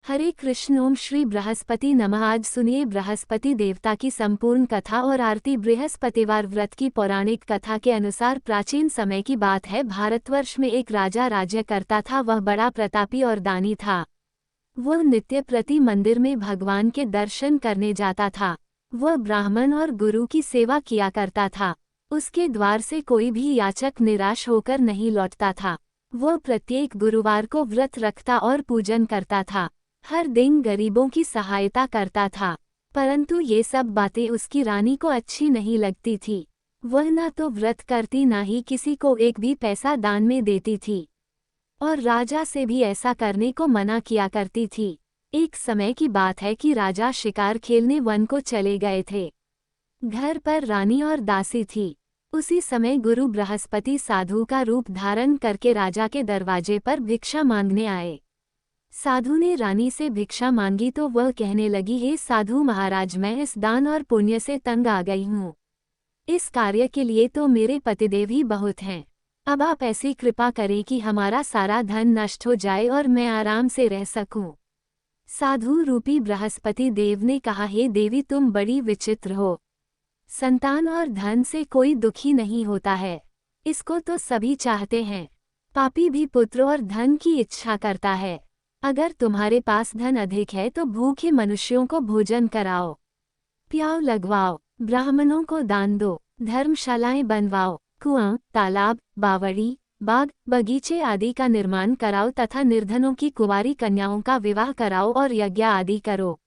हरे कृष्ण। ओम श्री बृहस्पति नमः। आज सुनिए बृहस्पति देवता की संपूर्ण कथा और आरती। बृहस्पतिवार व्रत की पौराणिक कथा के अनुसार प्राचीन समय की बात है। भारतवर्ष में एक राजा राज्य करता था। वह बड़ा प्रतापी और दानी था। वह नित्य प्रति मंदिर में भगवान के दर्शन करने जाता था। वह ब्राह्मण और गुरु की सेवा किया करता था। उसके द्वार से कोई भी याचक निराश होकर नहीं लौटता था। वह प्रत्येक गुरुवार को व्रत रखता और पूजन करता था। हर दिन गरीबों की सहायता करता था। परंतु ये सब बातें उसकी रानी को अच्छी नहीं लगती थी। वह न तो व्रत करती न ही किसी को एक भी पैसा दान में देती थी और राजा से भी ऐसा करने को मना किया करती थी। एक समय की बात है कि राजा शिकार खेलने वन को चले गए थे। घर पर रानी और दासी थी। उसी समय गुरु बृहस्पति साधु का रूप धारण करके राजा के दरवाजे पर भिक्षा मांगने आए। साधु ने रानी से भिक्षा मांगी तो वह कहने लगी, हे साधु महाराज, मैं इस दान और पुण्य से तंग आ गई हूँ। इस कार्य के लिए तो मेरे पतिदेव ही बहुत हैं। अब आप ऐसी कृपा करें कि हमारा सारा धन नष्ट हो जाए और मैं आराम से रह सकूं। साधु रूपी बृहस्पति देव ने कहा, हे देवी, तुम बड़ी विचित्र हो। संतान और धन से कोई दुखी नहीं होता है, इसको तो सभी चाहते हैं। पापी भी पुत्र और धन की इच्छा करता है। अगर तुम्हारे पास धन अधिक है तो भूखे मनुष्यों को भोजन कराओ, प्याव लगवाओ, ब्राह्मणों को दान दो, धर्मशालाएं बनवाओ, कुआं, तालाब, बावड़ी, बाग, बगीचे आदि का निर्माण कराओ तथा निर्धनों की कुंवारी कन्याओं का विवाह कराओ और यज्ञ आदि करो।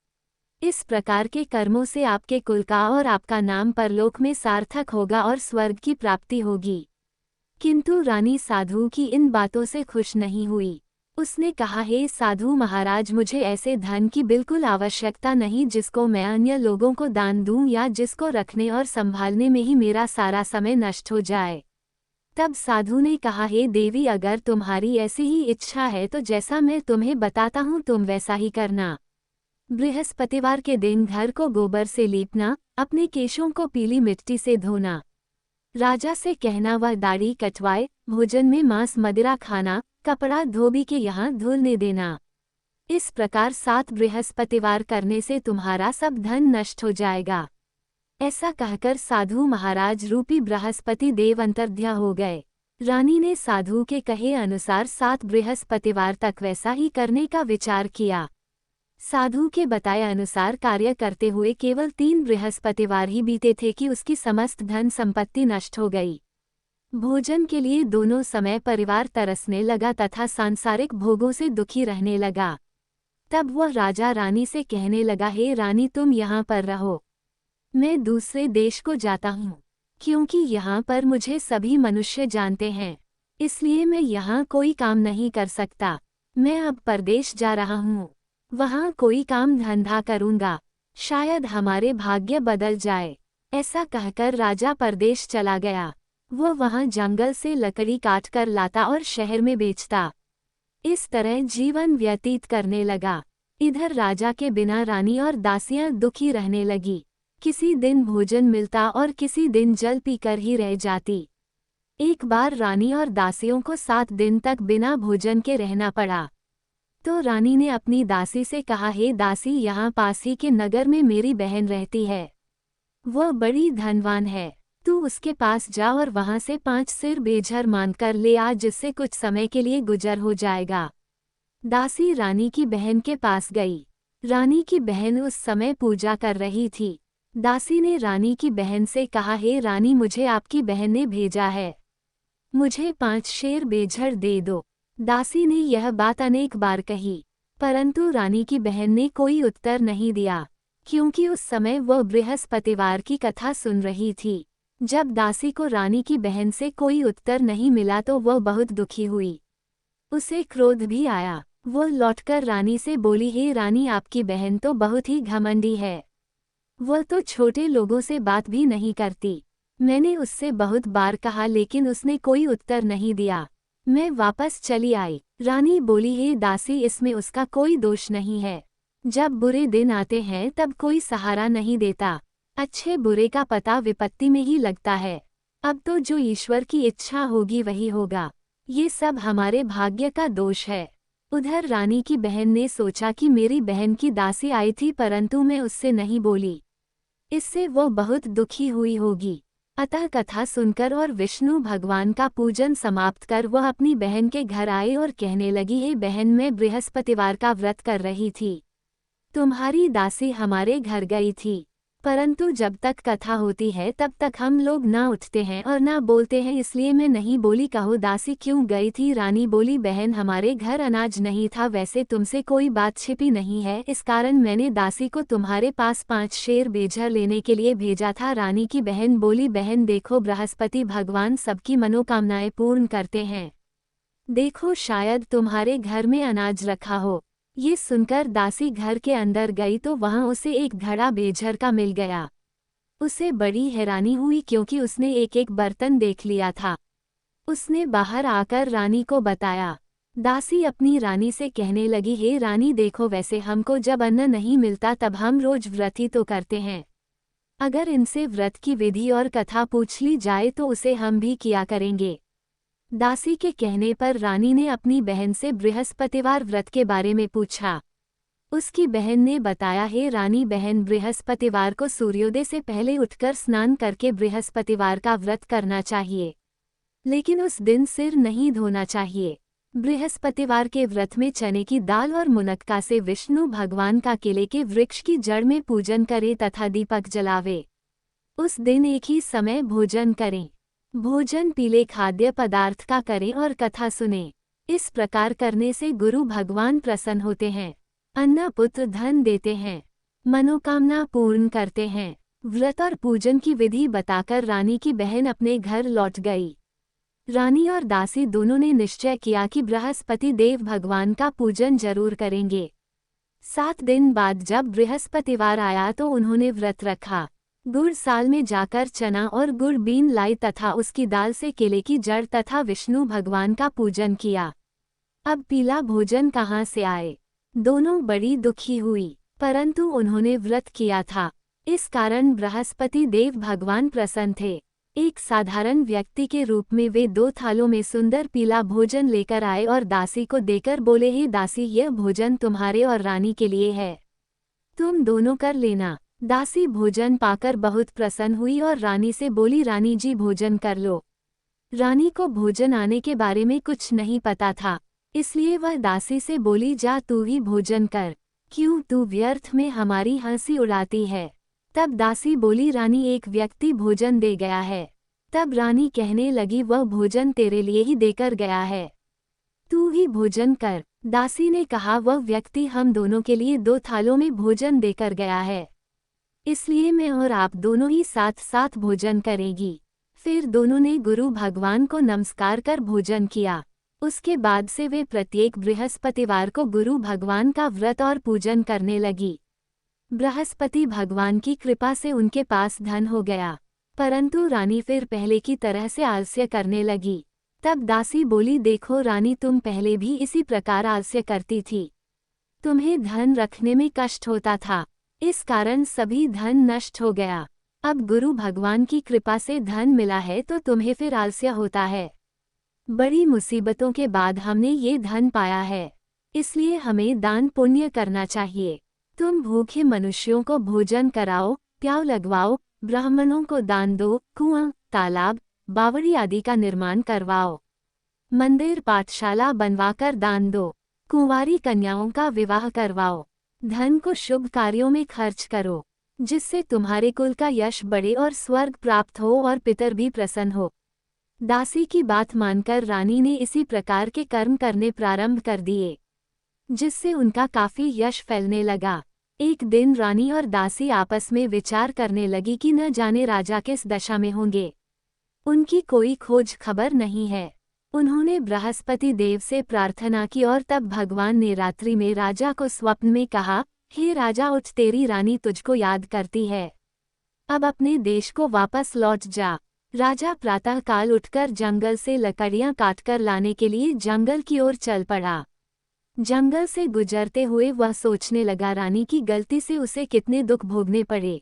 इस प्रकार के कर्मों से आपके कुल का और आपका नाम परलोक में सार्थक होगा और स्वर्ग की प्राप्ति होगी। किंतु रानी साधु की इन बातों से खुश नहीं हुई। उसने कहा, हे साधु महाराज, मुझे ऐसे धन की बिल्कुल आवश्यकता नहीं जिसको मैं अन्य लोगों को दान दूं या जिसको रखने और संभालने में ही मेरा सारा समय नष्ट हो जाए। तब साधु ने कहा, हे देवी, अगर तुम्हारी ऐसी ही इच्छा है तो जैसा मैं तुम्हें बताता हूँ तुम वैसा ही करना। बृहस्पतिवार के दिन घर को गोबर से लीपना, अपने केशों को पीली मिट्टी से धोना, राजा से कहना वह दाढ़ी कटवाए, भोजन में मांस मदिरा खाना, कपड़ा धोबी के यहाँ धुलने देना। इस प्रकार 7 बृहस्पतिवार करने से तुम्हारा सब धन नष्ट हो जाएगा। ऐसा कहकर साधु महाराज रूपी बृहस्पति देव अंतर्ध्यान हो गए। रानी ने साधु के कहे अनुसार 7 बृहस्पतिवार तक वैसा ही करने का विचार किया। साधु के बताए अनुसार कार्य करते हुए केवल 3 बृहस्पतिवार ही बीते थे कि उसकी समस्त धन संपत्ति नष्ट हो गई। भोजन के लिए दोनों समय परिवार तरसने लगा तथा सांसारिक भोगों से दुखी रहने लगा। तब वह राजा रानी से कहने लगा, हे रानी, तुम यहाँ पर रहो, मैं दूसरे देश को जाता हूँ, क्योंकि यहाँ पर मुझे सभी मनुष्य जानते हैं, इसलिए मैं यहाँ कोई काम नहीं कर सकता। मैं अब परदेश जा रहा हूँ, वहाँ कोई काम धंधा करूँगा, शायद हमारे भाग्य बदल जाए। ऐसा कहकर राजा परदेश चला गया। वह वहाँ जंगल से लकड़ी काटकर लाता और शहर में बेचता। इस तरह जीवन व्यतीत करने लगा। इधर राजा के बिना रानी और दासियां दुखी रहने लगी। किसी दिन भोजन मिलता और किसी दिन जल पीकर ही रह जाती। एक बार रानी और दासियों को 7 दिन तक बिना भोजन के रहना पड़ा। तो रानी ने अपनी दासी से कहा, हे दासी, यहाँ पास ही के नगर में मेरी बहन रहती है। वह बड़ी धनवान है, तू उसके पास जा और वहां से 5 सिर बेझर मानकर ले आ, जिससे कुछ समय के लिए गुजर हो जाएगा। दासी रानी की बहन के पास गई। रानी की बहन उस समय पूजा कर रही थी। दासी ने रानी की बहन से कहा, हे रानी, मुझे आपकी बहन ने भेजा है, मुझे 5 शेर बेझर दे दो। दासी ने यह बात अनेक बार कही, परंतु रानी की बहन ने कोई उत्तर नहीं दिया, क्योंकि उस समय वह बृहस्पतिवार की कथा सुन रही थी। जब दासी को रानी की बहन से कोई उत्तर नहीं मिला तो वह बहुत दुखी हुई। उसे क्रोध भी आया। वह लौटकर रानी से बोली, हे रानी, आपकी बहन तो बहुत ही घमंडी है। वह तो छोटे लोगों से बात भी नहीं करती। मैंने उससे बहुत बार कहा लेकिन उसने कोई उत्तर नहीं दिया। मैं वापस चली आई। रानी बोली, हे दासी, इसमें उसका कोई दोष नहीं है। जब बुरे दिन आते हैं तब कोई सहारा नहीं देता। अच्छे बुरे का पता विपत्ति में ही लगता है। अब तो जो ईश्वर की इच्छा होगी वही होगा। ये सब हमारे भाग्य का दोष है। उधर रानी की बहन ने सोचा कि मेरी बहन की दासी आई थी परंतु मैं उससे नहीं बोली, इससे वो बहुत दुखी हुई होगी। अतः कथा सुनकर और विष्णु भगवान का पूजन समाप्त कर वह अपनी बहन के घर आए और कहने लगी, हे बहन, मैं बृहस्पतिवार का व्रत कर रही थी। तुम्हारी दासी हमारे घर गई थी, परंतु जब तक कथा होती है तब तक हम लोग ना उठते हैं और ना बोलते हैं, इसलिए मैं नहीं बोली। कहो दासी क्यों गई थी? रानी बोली, बहन, हमारे घर अनाज नहीं था, वैसे तुमसे कोई बात छिपी नहीं है, इस कारण मैंने दासी को तुम्हारे पास 5 शेर बेझर लेने के लिए भेजा था। रानी की बहन बोली, बहन देखो, बृहस्पति भगवान सबकी मनोकामनाएं पूर्ण करते हैं, देखो शायद तुम्हारे घर में अनाज रखा हो। ये सुनकर दासी घर के अंदर गई तो वहां उसे एक घड़ा बेझर का मिल गया। उसे बड़ी हैरानी हुई क्योंकि उसने एक एक बर्तन देख लिया था। उसने बाहर आकर रानी को बताया। दासी अपनी रानी से कहने लगी, हे रानी देखो, वैसे हमको जब अन्न नहीं मिलता तब हम रोज व्रत ही तो करते हैं, अगर इनसे व्रत की विधि और कथा पूछ ली जाए तो उसे हम भी किया करेंगे। दासी के कहने पर रानी ने अपनी बहन से बृहस्पतिवार व्रत के बारे में पूछा। उसकी बहन ने बताया, हे रानी बहन, बृहस्पतिवार को सूर्योदय से पहले उठकर स्नान करके बृहस्पतिवार का व्रत करना चाहिए, लेकिन उस दिन सिर नहीं धोना चाहिए। बृहस्पतिवार के व्रत में चने की दाल और मुनक्का से विष्णु भगवान का केले के वृक्ष की जड़ में पूजन करें तथा दीपक जलावे। उस दिन एक ही समय भोजन करें। भोजन पीले खाद्य पदार्थ का करें और कथा सुनें। इस प्रकार करने से गुरु भगवान प्रसन्न होते हैं, अन्न पुत्र धन देते हैं, मनोकामना पूर्ण करते हैं। व्रत और पूजन की विधि बताकर रानी की बहन अपने घर लौट गई। रानी और दासी दोनों ने निश्चय किया कि बृहस्पति देव भगवान का पूजन जरूर करेंगे। 7 दिन बाद जब बृहस्पतिवार आया तो उन्होंने व्रत रखा। गुड़ साल में जाकर चना और गुड़ बीन लाई तथा उसकी दाल से केले की जड़ तथा विष्णु भगवान का पूजन किया। अब पीला भोजन कहाँ से आए? दोनों बड़ी दुखी हुई, परंतु उन्होंने व्रत किया था, इस कारण बृहस्पति देव भगवान प्रसन्न थे। एक साधारण व्यक्ति के रूप में वे 2 थालों में सुंदर पीला भोजन लेकर आए और दासी को देकर बोले, हे दासी, यह भोजन तुम्हारे और रानी के लिए है, तुम दोनों कर लेना। दासी भोजन पाकर बहुत प्रसन्न हुई और रानी से बोली, रानी जी भोजन कर लो। रानी को भोजन आने के बारे में कुछ नहीं पता था, इसलिए वह दासी से बोली, जा तू ही भोजन कर, क्यों तू व्यर्थ में हमारी हंसी उड़ाती है। तब दासी बोली, रानी एक व्यक्ति भोजन दे गया है। तब रानी कहने लगी, वह भोजन तेरे लिए ही देकर गया है, तू ही भोजन कर। दासी ने कहा, वह व्यक्ति हम दोनों के लिए 2 थालों में भोजन देकर गया है, इसलिए मैं और आप दोनों ही साथ साथ भोजन करेंगी। फिर दोनों ने गुरु भगवान को नमस्कार कर भोजन किया। उसके बाद से वे प्रत्येक बृहस्पतिवार को गुरु भगवान का व्रत और पूजन करने लगी। बृहस्पति भगवान की कृपा से उनके पास धन हो गया, परंतु रानी फिर पहले की तरह से आलस्य करने लगी। तब दासी बोली, देखो रानी, तुम पहले भी इसी प्रकार आलस्य करती थी, तुम्हें धन रखने में कष्ट होता था, इस कारण सभी धन नष्ट हो गया। अब गुरु भगवान की कृपा से धन मिला है तो तुम्हें फिर आलस्य होता है। बड़ी मुसीबतों के बाद हमने ये धन पाया है, इसलिए हमें दान पुण्य करना चाहिए। तुम भूखे मनुष्यों को भोजन कराओ, प्याव लगवाओ, ब्राह्मणों को दान दो, कुआं, तालाब, बावड़ी आदि का निर्माण करवाओ, मंदिर पाठशाला बनवाकर दान दो, कुंवारी कन्याओं का विवाह करवाओ, धन को शुभ कार्यों में खर्च करो, जिससे तुम्हारे कुल का यश बढ़े और स्वर्ग प्राप्त हो और पितर भी प्रसन्न हो। दासी की बात मानकर रानी ने इसी प्रकार के कर्म करने प्रारंभ कर दिए, जिससे उनका काफी यश फैलने लगा। एक दिन रानी और दासी आपस में विचार करने लगी कि न जाने राजा किस दशा में होंगे, उनकी कोई खोज खबर नहीं है। उन्होंने बृहस्पति देव से प्रार्थना की और तब भगवान ने रात्रि में राजा को स्वप्न में कहा, हे राजा, उठ, तेरी रानी तुझको याद करती है, अब अपने देश को वापस लौट जा। राजा प्रातःकाल उठकर जंगल से लकड़ियां काटकर लाने के लिए जंगल की ओर चल पड़ा। जंगल से गुजरते हुए वह सोचने लगा, रानी की गलती से उसे कितने दुख भोगने पड़े,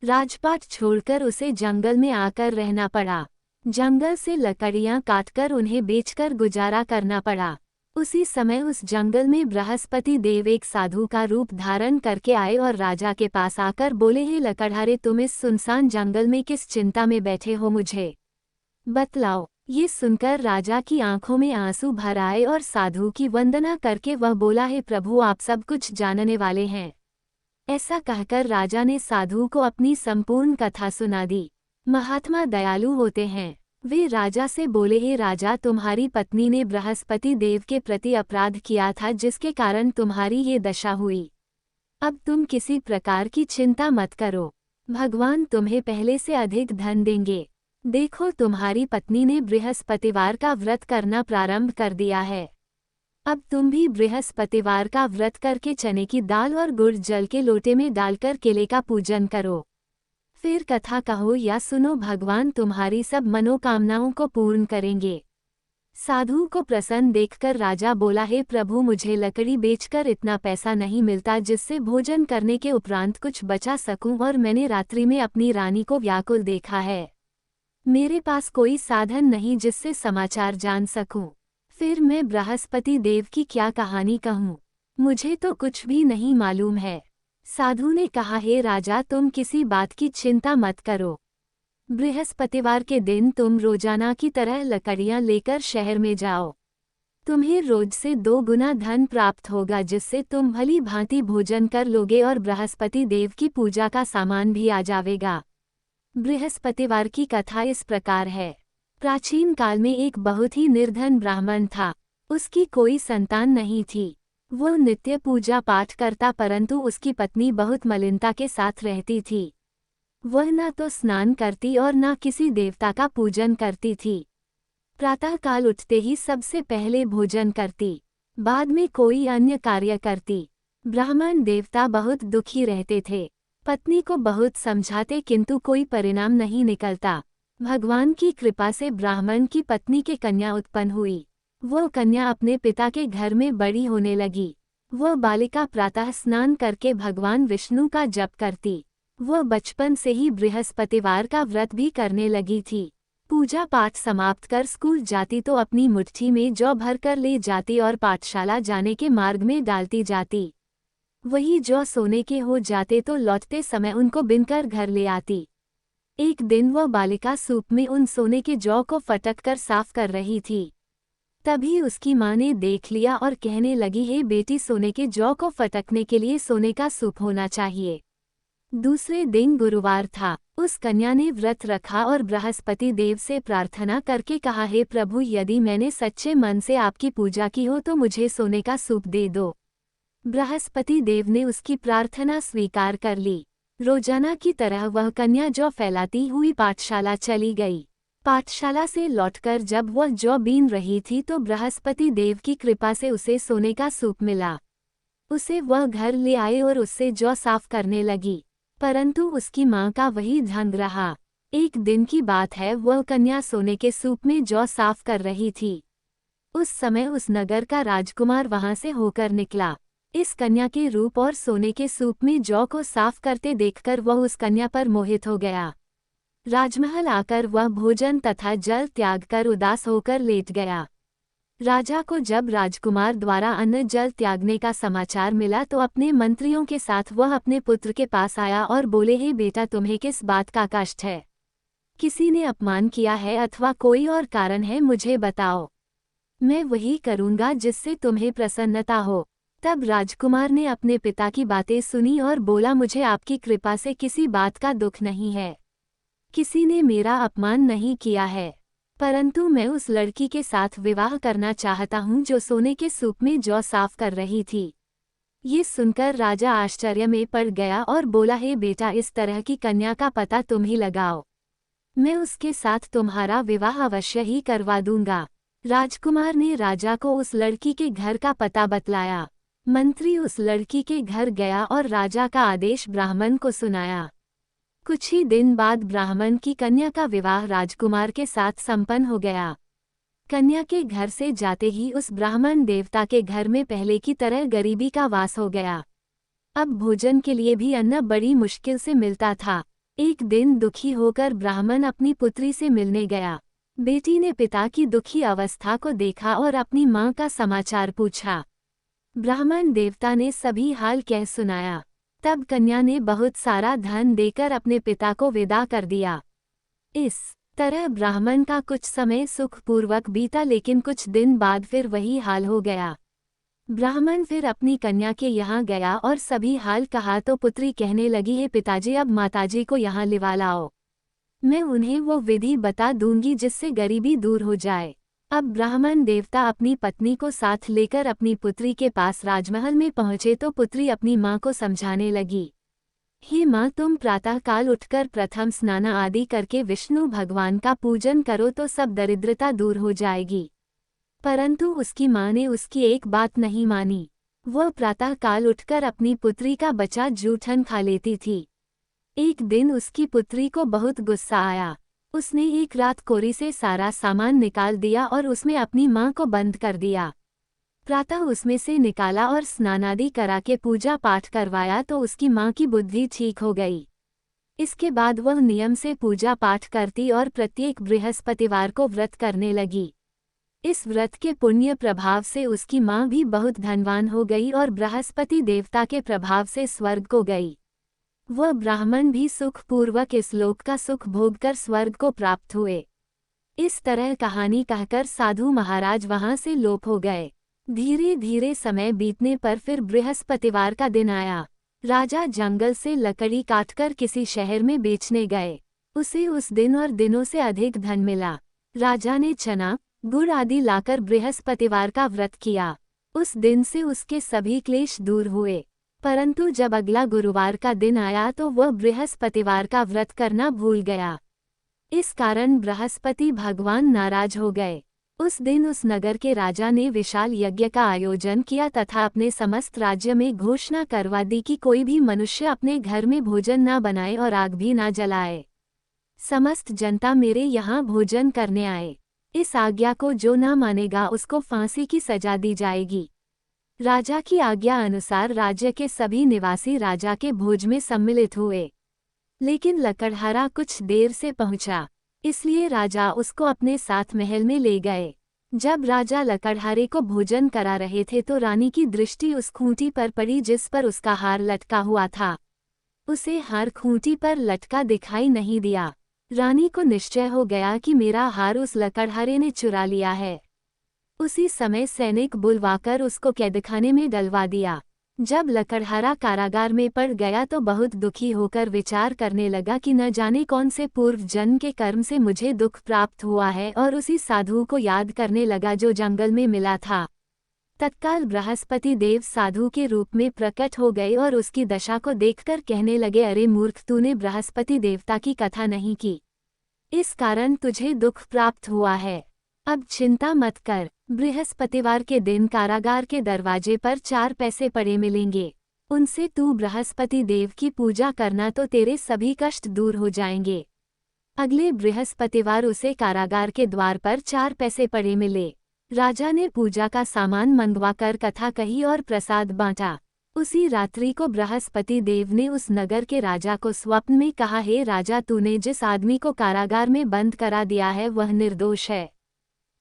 राजपाट छोड़कर उसे जंगल में आकर रहना पड़ा, जंगल से लकड़ियां काटकर उन्हें बेचकर गुजारा करना पड़ा। उसी समय उस जंगल में बृहस्पति देव एक साधु का रूप धारण करके आए और राजा के पास आकर बोले, हे लकड़हारे, तुम इस सुनसान जंगल में किस चिंता में बैठे हो, मुझे बतलाओ। ये सुनकर राजा की आंखों में आंसू भर आए और साधु की वंदना करके वह बोला, हे प्रभु, आप सब कुछ जानने वाले हैं। ऐसा कहकर राजा ने साधु को अपनी संपूर्ण कथा सुना दी। महात्मा दयालु होते हैं। वे राजा से बोले, हे राजा, तुम्हारी पत्नी ने बृहस्पति देव के प्रति अपराध किया था, जिसके कारण तुम्हारी ये दशा हुई। अब तुम किसी प्रकार की चिंता मत करो, भगवान तुम्हें पहले से अधिक धन देंगे। देखो, तुम्हारी पत्नी ने बृहस्पतिवार का व्रत करना प्रारंभ कर दिया है। अब तुम भी बृहस्पतिवार का व्रत करके चने की दाल और गुड़ जल के लोटे में डालकर केले का पूजन करो। फिर कथा कहो या सुनो, भगवान तुम्हारी सब मनोकामनाओं को पूर्ण करेंगे। साधु को प्रसन्न देखकर राजा बोला, हे प्रभु, मुझे लकड़ी बेचकर इतना पैसा नहीं मिलता जिससे भोजन करने के उपरांत कुछ बचा सकूं, और मैंने रात्रि में अपनी रानी को व्याकुल देखा है। मेरे पास कोई साधन नहीं जिससे समाचार जान सकूं। फिर मैं बृहस्पति देव की क्या कहानी कहूं? मुझे तो कुछ भी नहीं मालूम है। साधु ने कहा, हे राजा, तुम किसी बात की चिंता मत करो। बृहस्पतिवार के दिन तुम रोजाना की तरह लकड़ियां लेकर शहर में जाओ। तुम्हें रोज से 2 गुना धन प्राप्त होगा, जिससे तुम भली भांति भोजन कर लोगे और बृहस्पति देव की पूजा का सामान भी आ जाएगा। बृहस्पतिवार की कथा इस प्रकार है। प्राचीन काल में एक बहुत ही निर्धन ब्राह्मण था। उसकी कोई संतान नहीं थी। वो नित्य पूजा पाठ करता, परंतु उसकी पत्नी बहुत मलिनता के साथ रहती थी। वह न तो स्नान करती और न किसी देवता का पूजन करती थी। प्रातःकाल उठते ही सबसे पहले भोजन करती, बाद में कोई अन्य कार्य करती। ब्राह्मण देवता बहुत दुखी रहते थे। पत्नी को बहुत समझाते, किंतु कोई परिणाम नहीं निकलता। भगवान की कृपा से ब्राह्मण की पत्नी के कन्या उत्पन्न हुई। वह कन्या अपने पिता के घर में बड़ी होने लगी। वह बालिका प्रातः स्नान करके भगवान विष्णु का जप करती। वह बचपन से ही बृहस्पतिवार का व्रत भी करने लगी थी। पूजा पाठ समाप्त कर स्कूल जाती तो अपनी मुट्ठी में जौ भरकर ले जाती और पाठशाला जाने के मार्ग में डालती जाती। वही जौ सोने के हो जाते तो लौटते समय उनको बिनकर घर ले आती। एक दिन वह बालिका सूप में उन सोने के जौ को फटक कर साफ कर रही थी। तभी उसकी माँ ने देख लिया और कहने लगी, हे बेटी, सोने के जौ को फटकने के लिए सोने का सूप होना चाहिए। दूसरे दिन गुरुवार था। उस कन्या ने व्रत रखा और बृहस्पति देव से प्रार्थना करके कहा, हे प्रभु, यदि मैंने सच्चे मन से आपकी पूजा की हो तो मुझे सोने का सूप दे दो। बृहस्पति देव ने उसकी प्रार्थना स्वीकार कर ली। रोजाना की तरह वह कन्या जौ फैलाती हुई पाठशाला चली गई। पाठशाला से लौटकर जब वह जौ बीन रही थी तो बृहस्पति देव की कृपा से उसे सोने का सूप मिला। उसे वह घर ले आए और उससे जौ साफ करने लगी, परंतु उसकी माँ का वही ढंग रहा। एक दिन की बात है, वह कन्या सोने के सूप में जौ साफ कर रही थी। उस समय उस नगर का राजकुमार वहां से होकर निकला। इस कन्या के रूप और सोने के सूप में जौ को साफ करते देखकर वह उस कन्या पर मोहित हो गया। राजमहल आकर वह भोजन तथा जल त्याग कर उदास होकर लेट गया। राजा को जब राजकुमार द्वारा अन्न जल त्यागने का समाचार मिला तो अपने मंत्रियों के साथ वह अपने पुत्र के पास आया और बोले, हे बेटा, तुम्हें किस बात का कष्ट है? किसी ने अपमान किया है अथवा कोई और कारण है? मुझे बताओ, मैं वही करूँगा जिससे तुम्हें प्रसन्नता हो। तब राजकुमार ने अपने पिता की बातें सुनी और बोला, मुझे आपकी कृपा से किसी बात का दुख नहीं है। किसी ने मेरा अपमान नहीं किया है, परंतु मैं उस लड़की के साथ विवाह करना चाहता हूँ जो सोने के सूप में जौ साफ कर रही थी। ये सुनकर राजा आश्चर्य में पड़ गया और बोला, हे बेटा, इस तरह की कन्या का पता तुम ही लगाओ। मैं उसके साथ तुम्हारा विवाह अवश्य ही करवा दूंगा। राजकुमार ने राजा को उस लड़की के घर का पता बतलाया। मंत्री उस लड़की के घर गया और राजा का आदेश ब्राह्मण को सुनाया। कुछ ही दिन बाद ब्राह्मण की कन्या का विवाह राजकुमार के साथ संपन्न हो गया। कन्या के घर से जाते ही उस ब्राह्मण देवता के घर में पहले की तरह गरीबी का वास हो गया। अब भोजन के लिए भी अन्न बड़ी मुश्किल से मिलता था। एक दिन दुखी होकर ब्राह्मण अपनी पुत्री से मिलने गया। बेटी ने पिता की दुखी अवस्था को देखा और अपनी माँ का समाचार पूछा। ब्राह्मण देवता ने सभी हाल कह सुनाया। तब कन्या ने बहुत सारा धन देकर अपने पिता को विदा कर दिया। इस तरह ब्राह्मण का कुछ समय सुखपूर्वक बीता, लेकिन कुछ दिन बाद फिर वही हाल हो गया। ब्राह्मण फिर अपनी कन्या के यहाँ गया और सभी हाल कहा तो पुत्री कहने लगी, है पिताजी, अब माताजी को यहाँ लिवा लाओ, मैं उन्हें वो विधि बता दूंगी जिससे गरीबी दूर हो जाए। अब ब्राह्मण देवता अपनी पत्नी को साथ लेकर अपनी पुत्री के पास राजमहल में पहुंचे तो पुत्री अपनी माँ को समझाने लगी, हे माँ, तुम प्रातःकाल उठकर प्रथम स्नान आदि करके विष्णु भगवान का पूजन करो तो सब दरिद्रता दूर हो जाएगी। परंतु उसकी माँ ने उसकी एक बात नहीं मानी। वह प्रातःकाल उठकर अपनी पुत्री का बचा जूठन खा लेती थी। एक दिन उसकी पुत्री को बहुत गुस्सा आया। उसने एक रात कोरी से सारा सामान निकाल दिया और उसमें अपनी माँ को बंद कर दिया। प्रातः उसमें से निकाला और स्नानादि करा के पूजा पाठ करवाया तो उसकी माँ की बुद्धि ठीक हो गई। इसके बाद वह नियम से पूजा पाठ करती और प्रत्येक बृहस्पतिवार को व्रत करने लगी। इस व्रत के पुण्य प्रभाव से उसकी माँ भी बहुत धनवान हो गई और बृहस्पति देवता के प्रभाव से स्वर्ग को गई। वह ब्राह्मण भी सुखपूर्वक इस लोक का सुख भोगकर स्वर्ग को प्राप्त हुए। इस तरह कहानी कहकर साधु महाराज वहां से लोप हो गए। धीरे धीरे समय बीतने पर फिर बृहस्पतिवार का दिन आया। राजा जंगल से लकड़ी काटकर किसी शहर में बेचने गए। उसे उस दिन और दिनों से अधिक धन मिला। राजा ने चना गुड़ आदि लाकर बृहस्पतिवार का व्रत किया। उस दिन से उसके सभी क्लेश दूर हुए। परंतु जब अगला गुरुवार का दिन आया तो वह बृहस्पतिवार का व्रत करना भूल गया। इस कारण बृहस्पति भगवान नाराज हो गए। उस दिन उस नगर के राजा ने विशाल यज्ञ का आयोजन किया तथा अपने समस्त राज्य में घोषणा करवा दी कि कोई भी मनुष्य अपने घर में भोजन न बनाए और आग भी न जलाए। समस्त जनता मेरे यहाँ भोजन करने आए। इस आज्ञा को जो न मानेगा उसको फांसी की सजा दी जाएगी। राजा की आज्ञा अनुसार राज्य के सभी निवासी राजा के भोज में सम्मिलित हुए। लेकिन लकड़हारा कुछ देर से पहुंचा, इसलिए राजा उसको अपने साथ महल में ले गए। जब राजा लकड़हारे को भोजन करा रहे थे तो रानी की दृष्टि उस खूंटी पर पड़ी जिस पर उसका हार लटका हुआ था। उसे हार खूंटी पर लटका दिखाई नहीं दिया। रानी को निश्चय हो गया कि मेरा हार उस लकड़हारे ने चुरा लिया है। उसी समय सैनिक बुलवाकर उसको कैदखाने में डलवा दिया। जब लकड़हारा कारागार में पड़ गया तो बहुत दुखी होकर विचार करने लगा कि न जाने कौन से पूर्व जन्म के कर्म से मुझे दुख प्राप्त हुआ है, और उसी साधु को याद करने लगा जो जंगल में मिला था। तत्काल बृहस्पति देव साधु के रूप में प्रकट हो गए और उसकी दशा को देखकर कहने लगे, अरे मूर्ख, तूने बृहस्पति देवता की कथा नहीं की, इस कारण तुझे दुख प्राप्त हुआ है। अब चिंता मत कर। बृहस्पतिवार के दिन कारागार के दरवाजे पर 4 पैसे पड़े मिलेंगे। उनसे तू बृहस्पति देव की पूजा करना तो तेरे सभी कष्ट दूर हो जाएंगे। अगले बृहस्पतिवार उसे कारागार के द्वार पर 4 पैसे पड़े मिले। राजा ने पूजा का सामान मंगवाकर कथा कही और प्रसाद बांटा। उसी रात्रि को बृहस्पति देव ने उस नगर के राजा को स्वप्न में कहा, हे राजा, तूने जिस आदमी को कारागार में बंद करा दिया है वह निर्दोष है।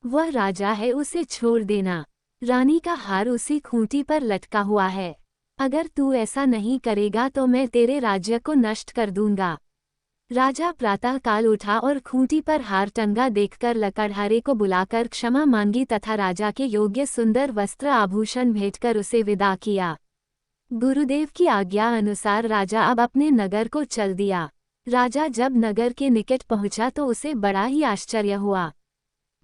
वह राजा है, उसे छोड़ देना। रानी का हार उसी खूंटी पर लटका हुआ है। अगर तू ऐसा नहीं करेगा तो मैं तेरे राज्य को नष्ट कर दूंगा। राजा प्रातःकाल उठा और खूंटी पर हार टंगा देखकर लकड़हारे को बुलाकर क्षमा मांगी तथा राजा के योग्य सुंदर वस्त्र आभूषण भेंटकर उसे विदा किया। गुरुदेव की आज्ञा अनुसार राजा अब अपने नगर को चल दिया। राजा जब नगर के निकट पहुंचा तो उसे बड़ा ही आश्चर्य हुआ।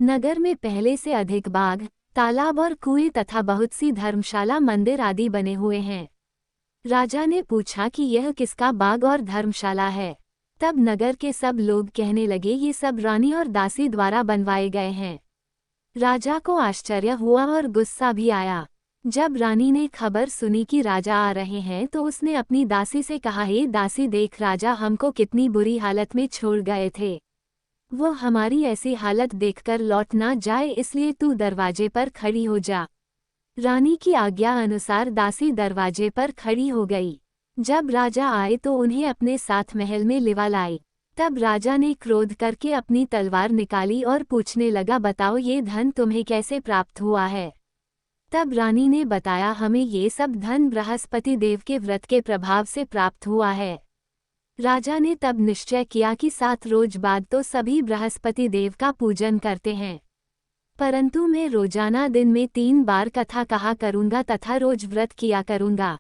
नगर में पहले से अधिक बाग, तालाब और कुएं तथा बहुत सी धर्मशाला, मंदिर आदि बने हुए हैं। राजा ने पूछा कि यह किसका बाग और धर्मशाला है। तब नगर के सब लोग कहने लगे, ये सब रानी और दासी द्वारा बनवाए गए हैं। राजा को आश्चर्य हुआ और गुस्सा भी आया। जब रानी ने खबर सुनी कि राजा आ रहे हैं तो उसने अपनी दासी से कहा, हे दासी, देख, राजा हमको कितनी बुरी हालत में छोड़ गए थे। वो हमारी ऐसी हालत देखकर लौट ना जाए, इसलिए तू दरवाजे पर खड़ी हो जा। रानी की आज्ञा अनुसार दासी दरवाजे पर खड़ी हो गई। जब राजा आए तो उन्हें अपने साथ महल में लिवा लाई। तब राजा ने क्रोध करके अपनी तलवार निकाली और पूछने लगा, बताओ ये धन तुम्हें कैसे प्राप्त हुआ है। तब रानी ने बताया, हमें ये सब धन बृहस्पति देव के व्रत के प्रभाव से प्राप्त हुआ है। राजा ने तब निश्चय किया कि 7 रोज बाद तो सभी बृहस्पति देव का पूजन करते हैं, परंतु मैं रोजाना दिन में 3 बार कथा कहा करूंगा तथा रोज व्रत किया करूंगा।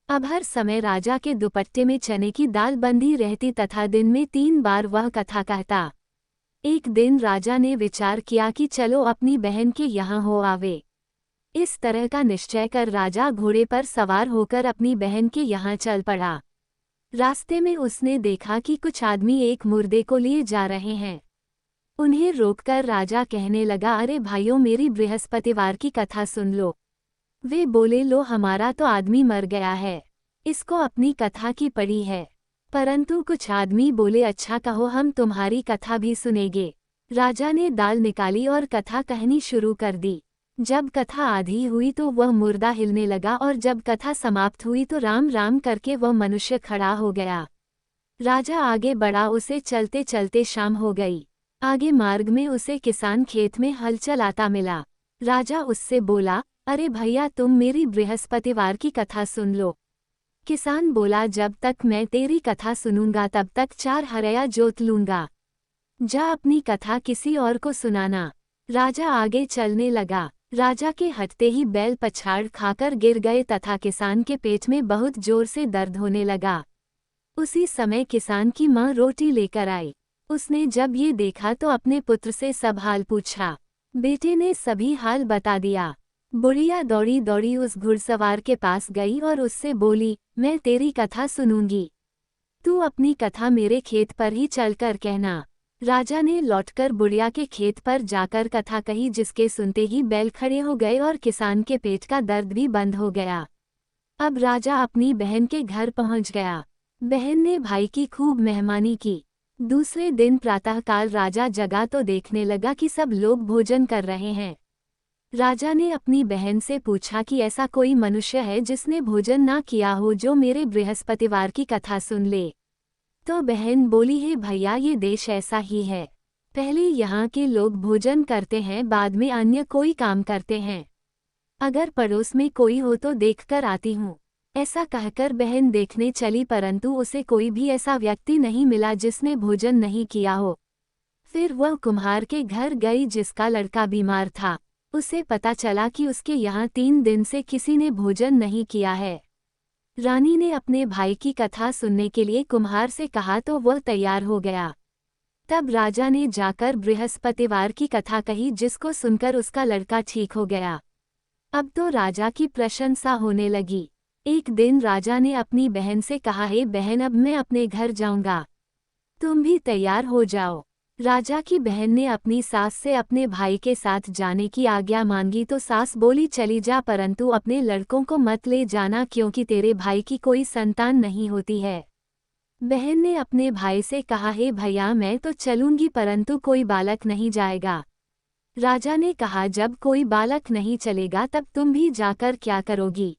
अब हर समय राजा के दुपट्टे में चने की दाल बंधी रहती तथा दिन में 3 बार वह कथा कहता। एक दिन राजा ने विचार किया कि चलो अपनी बहन के यहाँ हो आवे। इस तरह का निश्चय कर राजा घोड़े पर सवार होकर अपनी बहन के यहाँ चल पड़ा। रास्ते में उसने देखा कि कुछ आदमी एक मुर्दे को लिए जा रहे हैं। उन्हें रोककर राजा कहने लगा, अरे भाइयों, मेरी बृहस्पतिवार की कथा सुन लो। वे बोले, लो, हमारा तो आदमी मर गया है, इसको अपनी कथा की पड़ी है। परंतु कुछ आदमी बोले, अच्छा कहो, हम तुम्हारी कथा भी सुनेंगे। राजा ने दाल निकाली और कथा कहनी शुरू कर दी। जब कथा आधी हुई तो वह मुर्दा हिलने लगा और जब कथा समाप्त हुई तो राम राम करके वह मनुष्य खड़ा हो गया। राजा आगे बढ़ा, उसे चलते चलते शाम हो गई। आगे मार्ग में उसे किसान खेत में हल चलाता मिला। राजा उससे बोला, अरे भैया, तुम मेरी बृहस्पतिवार की कथा सुन लो। किसान बोला, जब तक मैं तेरी कथा सुनूंगा तब तक 4 हरया जोत लूंगा। जा अपनी कथा किसी और को सुनाना। राजा आगे चलने लगा। राजा के हटते ही बैल पछाड़ खाकर गिर गए तथा किसान के पेट में बहुत जोर से दर्द होने लगा। उसी समय किसान की माँ रोटी लेकर आई। उसने जब ये देखा तो अपने पुत्र से सब हाल पूछा। बेटे ने सभी हाल बता दिया। बुढ़िया दौड़ी दौड़ी उस घुड़सवार के पास गई और उससे बोली, मैं तेरी कथा सुनूंगी, तू अपनी कथा मेरे खेत पर ही चलकर कहना। राजा ने लौटकर बुढ़िया के खेत पर जाकर कथा कही, जिसके सुनते ही बैल खड़े हो गए और किसान के पेट का दर्द भी बंद हो गया। अब राजा अपनी बहन के घर पहुंच गया। बहन ने भाई की खूब मेहमानी की। दूसरे दिन प्रातःकाल राजा जगा तो देखने लगा कि सब लोग भोजन कर रहे हैं। राजा ने अपनी बहन से पूछा कि ऐसा कोई मनुष्य है जिसने भोजन ना किया हो जो मेरे बृहस्पतिवार की कथा सुन ले। तो बहन बोली, है भैया, ये देश ऐसा ही है, पहले यहाँ के लोग भोजन करते हैं, बाद में अन्य कोई काम करते हैं। अगर पड़ोस में कोई हो तो देखकर आती हूँ। ऐसा कहकर बहन देखने चली, परंतु उसे कोई भी ऐसा व्यक्ति नहीं मिला जिसने भोजन नहीं किया हो। फिर वह कुम्हार के घर गई जिसका लड़का बीमार था। उसे पता चला कि उसके यहाँ 3 दिन से किसी ने भोजन नहीं किया है। रानी ने अपने भाई की कथा सुनने के लिए कुम्हार से कहा तो वह तैयार हो गया। तब राजा ने जाकर बृहस्पतिवार की कथा कही, जिसको सुनकर उसका लड़का ठीक हो गया। अब तो राजा की प्रशंसा होने लगी। एक दिन राजा ने अपनी बहन से कहा, हे बहन, अब मैं अपने घर जाऊंगा, तुम भी तैयार हो जाओ। राजा की बहन ने अपनी सास से अपने भाई के साथ जाने की आज्ञा मांगी तो सास बोली, चली जा, परंतु अपने लड़कों को मत ले जाना, क्योंकि तेरे भाई की कोई संतान नहीं होती है। बहन ने अपने भाई से कहा, हे भैया, मैं तो चलूंगी, परंतु कोई बालक नहीं जाएगा। राजा ने कहा, जब कोई बालक नहीं चलेगा तब तुम भी जाकर क्या करोगी।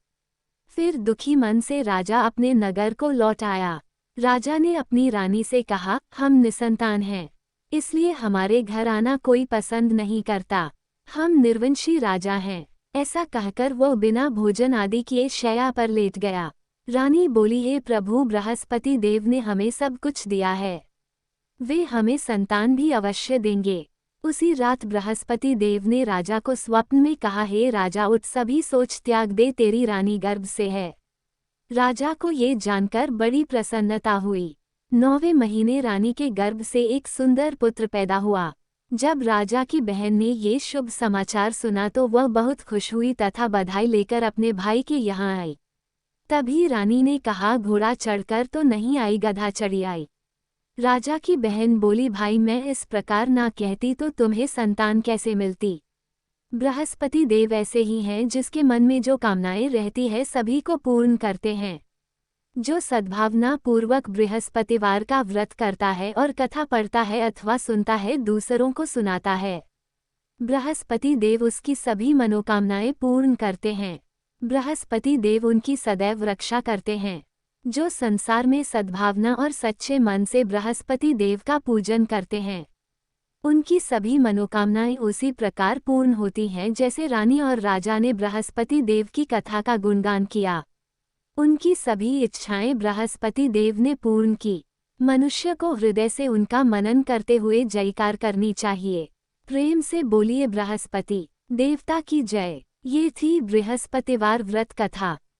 फिर दुखी मन से राजा अपने नगर को लौट आया। राजा ने अपनी रानी से कहा, हम निसंतान हैं, इसलिए हमारे घर आना कोई पसंद नहीं करता, हम निर्वंशी राजा हैं। ऐसा कहकर वो बिना भोजन आदि किए शैया पर लेट गया। रानी बोली, हे प्रभु, बृहस्पति देव ने हमें सब कुछ दिया है, वे हमें संतान भी अवश्य देंगे। उसी रात बृहस्पति देव ने राजा को स्वप्न में कहा, हे राजा, उठ, सभी सोच त्याग दे, तेरी रानी गर्भ से है। राजा को ये जानकर बड़ी प्रसन्नता हुई। 9वें महीने रानी के गर्भ से एक सुंदर पुत्र पैदा हुआ। जब राजा की बहन ने ये शुभ समाचार सुना तो वह बहुत खुश हुई तथा बधाई लेकर अपने भाई के यहाँ आई। तभी रानी ने कहा, घोड़ा चढ़कर तो नहीं आई, गधा चढ़ी आई। राजा की बहन बोली, भाई, मैं इस प्रकार ना कहती तो तुम्हें संतान कैसे मिलती। बृहस्पति देव ऐसे ही हैं, जिसके मन में जो कामनाएं रहती है सभी को पूर्ण करते हैं। जो सद्भावना पूर्वक बृहस्पतिवार का व्रत करता है और कथा पढ़ता है अथवा सुनता है, दूसरों को सुनाता है, बृहस्पति देव उसकी सभी मनोकामनाएं पूर्ण करते हैं। बृहस्पति देव उनकी सदैव रक्षा करते हैं। जो संसार में सद्भावना और सच्चे मन से बृहस्पति देव का पूजन करते हैं, उनकी सभी मनोकामनाएं उसी प्रकार पूर्ण होती हैं जैसे रानी और राजा ने बृहस्पति देव की कथा का गुणगान किया। उनकी सभी इच्छाएं बृहस्पति देव ने पूर्ण की। मनुष्य को हृदय से उनका मनन करते हुए जयकार करनी चाहिए। प्रेम से बोलिए बृहस्पति देवता की जय। ये थी बृहस्पतिवार व्रत कथा।